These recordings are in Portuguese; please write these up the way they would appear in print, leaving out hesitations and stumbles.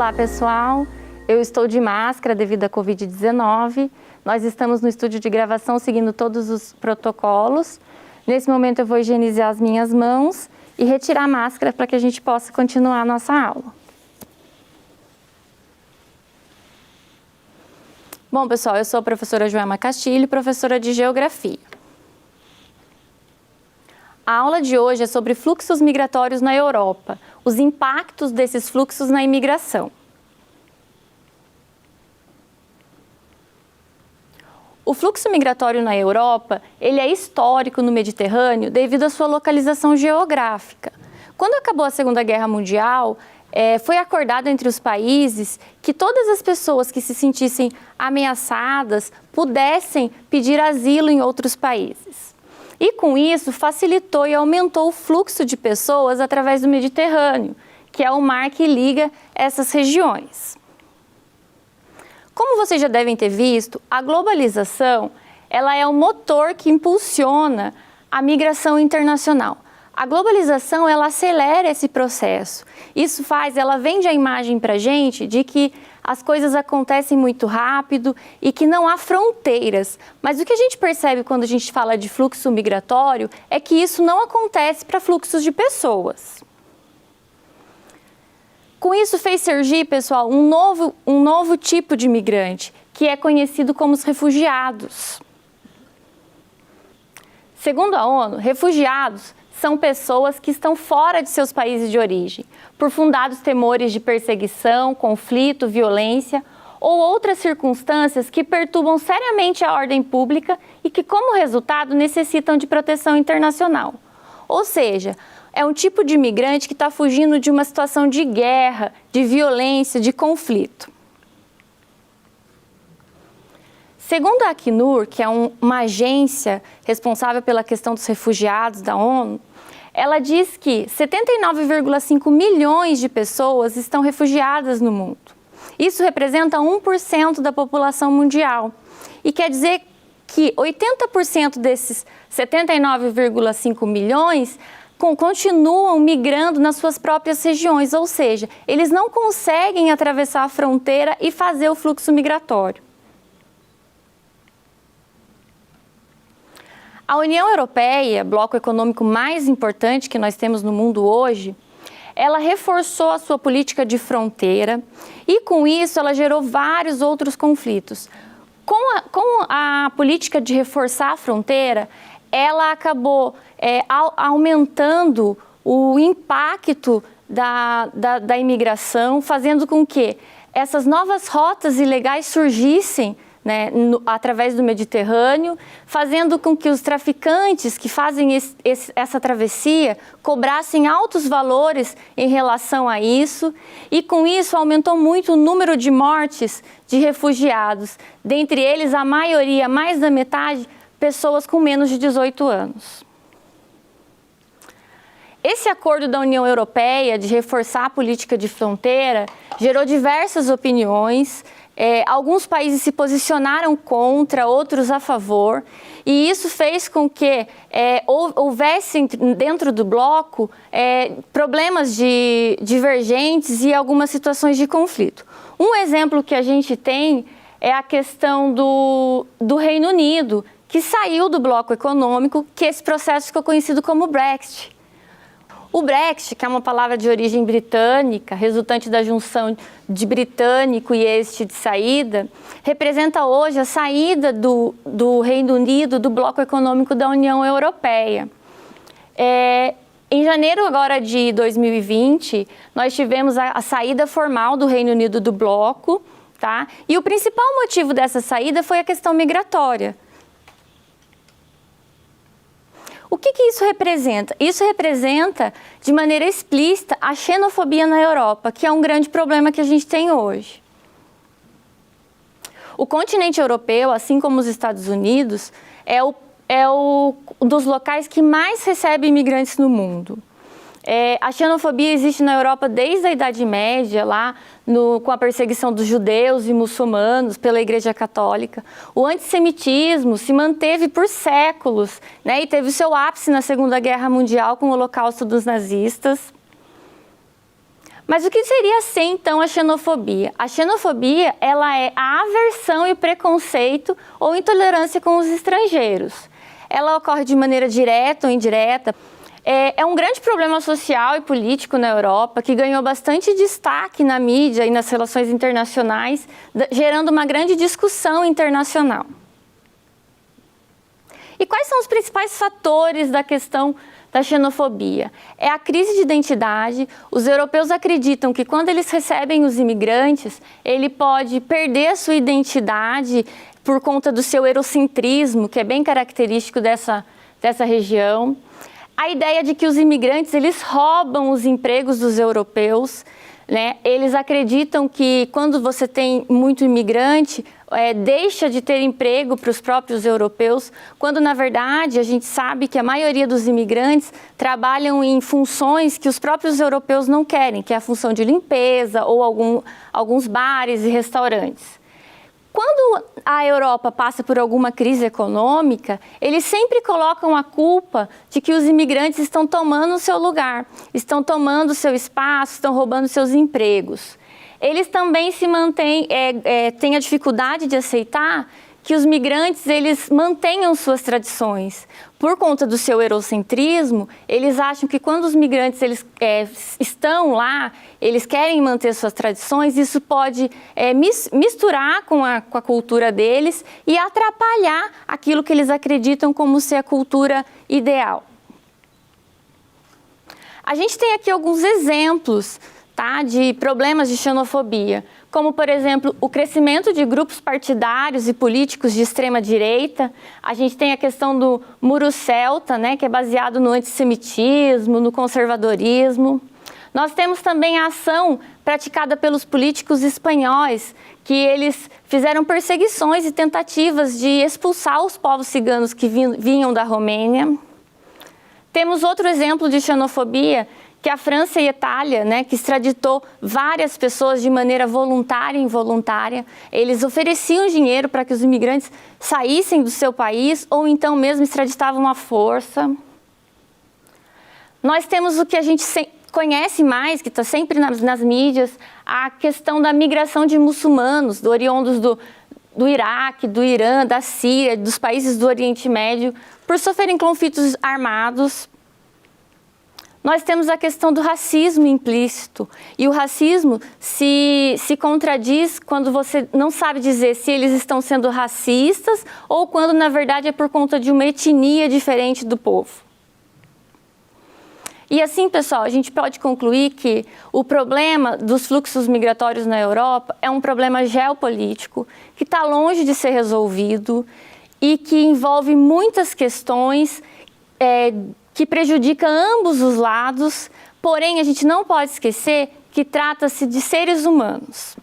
Olá, pessoal. Eu estou de máscara devido à Covid-19. Nós estamos no estúdio de gravação seguindo todos os protocolos. Nesse momento eu vou higienizar as minhas mãos e retirar a máscara para que a gente possa continuar a nossa aula. Bom, pessoal, eu sou a professora Joelma Castilho, professora de Geografia. A aula de hoje é sobre fluxos migratórios na Europa, os impactos desses fluxos na imigração. O fluxo migratório na Europa, ele é histórico no Mediterrâneo devido à sua localização geográfica. Quando acabou a Segunda Guerra Mundial, foi acordado entre os países que todas as pessoas que se sentissem ameaçadas pudessem pedir asilo em outros países. E com isso facilitou e aumentou o fluxo de pessoas através do Mediterrâneo, que é o mar que liga essas regiões. Como vocês já devem ter visto, a globalização ela é o motor que impulsiona a migração internacional. A globalização ela acelera esse processo. Ela vende a imagem para a gente de que as coisas acontecem muito rápido e que não há fronteiras. Mas o que a gente percebe quando a gente fala de fluxo migratório é que isso não acontece para fluxos de pessoas. Com isso fez surgir, pessoal, um novo tipo de migrante, que é conhecido como os refugiados. Segundo a ONU, refugiados são pessoas que estão fora de seus países de origem, por fundados temores de perseguição, conflito, violência ou outras circunstâncias que perturbam seriamente a ordem pública e que, como resultado, necessitam de proteção internacional. Ou seja, é um tipo de imigrante que está fugindo de uma situação de guerra, de violência, de conflito. Segundo a Acnur, que é uma agência responsável pela questão dos refugiados da ONU, ela diz que 79,5 milhões de pessoas estão refugiadas no mundo. Isso representa 1% da população mundial. E quer dizer que 80% desses 79,5 milhões continuam migrando nas suas próprias regiões, ou seja, eles não conseguem atravessar a fronteira e fazer o fluxo migratório. A União Europeia, bloco econômico mais importante que nós temos no mundo hoje, ela reforçou a sua política de fronteira e, com isso, ela gerou vários outros conflitos. Com a política de reforçar a fronteira, ela acabou aumentando o impacto da imigração, fazendo com que essas novas rotas ilegais surgissem, né, através do Mediterrâneo, fazendo com que os traficantes que fazem essa travessia cobrassem altos valores em relação a isso, e com isso aumentou muito o número de mortes de refugiados, dentre eles a maioria, mais da metade, pessoas com menos de 18 anos. Esse acordo da União Europeia de reforçar a política de fronteira gerou diversas opiniões. Alguns países se posicionaram contra, outros a favor, e isso fez com que houvesse dentro do bloco problemas divergentes e algumas situações de conflito. Um exemplo que a gente tem é a questão do Reino Unido, que saiu do bloco econômico, que esse processo ficou conhecido como Brexit. O Brexit, que é uma palavra de origem britânica, resultante da junção de britânico e este de saída, representa hoje a saída do Reino Unido do bloco econômico da União Europeia. Em janeiro agora de 2020, nós tivemos a saída formal do Reino Unido do bloco, tá? E o principal motivo dessa saída foi a questão migratória. O que isso representa? Isso representa, de maneira explícita, a xenofobia na Europa, que é um grande problema que a gente tem hoje. O continente europeu, assim como os Estados Unidos, é um dos locais que mais recebe imigrantes no mundo. A xenofobia existe na Europa desde a Idade Média, com a perseguição dos judeus e muçulmanos pela Igreja Católica. O antissemitismo se manteve por séculos, né, e teve o seu ápice na Segunda Guerra Mundial com o Holocausto dos nazistas. Mas o que seria ser, então, a xenofobia? A xenofobia, ela é a aversão e preconceito ou intolerância com os estrangeiros. Ela ocorre de maneira direta ou indireta. É um grande problema social e político na Europa, que ganhou bastante destaque na mídia e nas relações internacionais, gerando uma grande discussão internacional. E quais são os principais fatores da questão da xenofobia? É a crise de identidade. Os europeus acreditam que quando eles recebem os imigrantes, ele pode perder a sua identidade por conta do seu eurocentrismo, que é bem característico dessa região. A ideia de que os imigrantes, eles roubam os empregos dos europeus, né? Eles acreditam que quando você tem muito imigrante, deixa de ter emprego para os próprios europeus, quando na verdade a gente sabe que a maioria dos imigrantes trabalham em funções que os próprios europeus não querem, que é a função de limpeza ou alguns bares e restaurantes. Quando a Europa passa por alguma crise econômica, eles sempre colocam a culpa de que os imigrantes estão tomando o seu lugar, estão tomando o seu espaço, estão roubando seus empregos. Eles também têm a dificuldade de aceitar que os migrantes eles mantenham suas tradições. Por conta do seu eurocentrismo, eles acham que quando os migrantes estão lá, eles querem manter suas tradições, isso pode misturar com a cultura deles e atrapalhar aquilo que eles acreditam como ser a cultura ideal. A gente tem aqui alguns exemplos, tá, de problemas de xenofobia, como, por exemplo, o crescimento de grupos partidários e políticos de extrema-direita. A gente tem a questão do muro celta, né, que é baseado no antissemitismo, no conservadorismo. Nós temos também a ação praticada pelos políticos espanhóis, que eles fizeram perseguições e tentativas de expulsar os povos ciganos que vinham da Romênia. Temos outro exemplo de xenofobia, que a França e a Itália, né, que extraditou várias pessoas de maneira voluntária e involuntária. Eles ofereciam dinheiro para que os imigrantes saíssem do seu país ou então mesmo extraditavam à força. Nós temos o que a gente conhece mais, que está sempre nas mídias, a questão da migração de muçulmanos, oriundos do Iraque, do Irã, da Síria, dos países do Oriente Médio, por sofrerem conflitos armados. Nós temos a questão do racismo implícito, e o racismo se contradiz quando você não sabe dizer se eles estão sendo racistas ou quando, na verdade, é por conta de uma etnia diferente do povo. E assim, pessoal, a gente pode concluir que o problema dos fluxos migratórios na Europa é um problema geopolítico que está longe de ser resolvido e que envolve muitas questões que prejudica ambos os lados, porém a gente não pode esquecer que trata-se de seres humanos.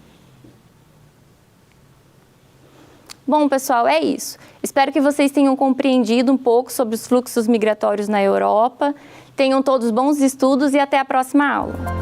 Bom, pessoal, é isso. Espero que vocês tenham compreendido um pouco sobre os fluxos migratórios na Europa. Tenham todos bons estudos e até a próxima aula.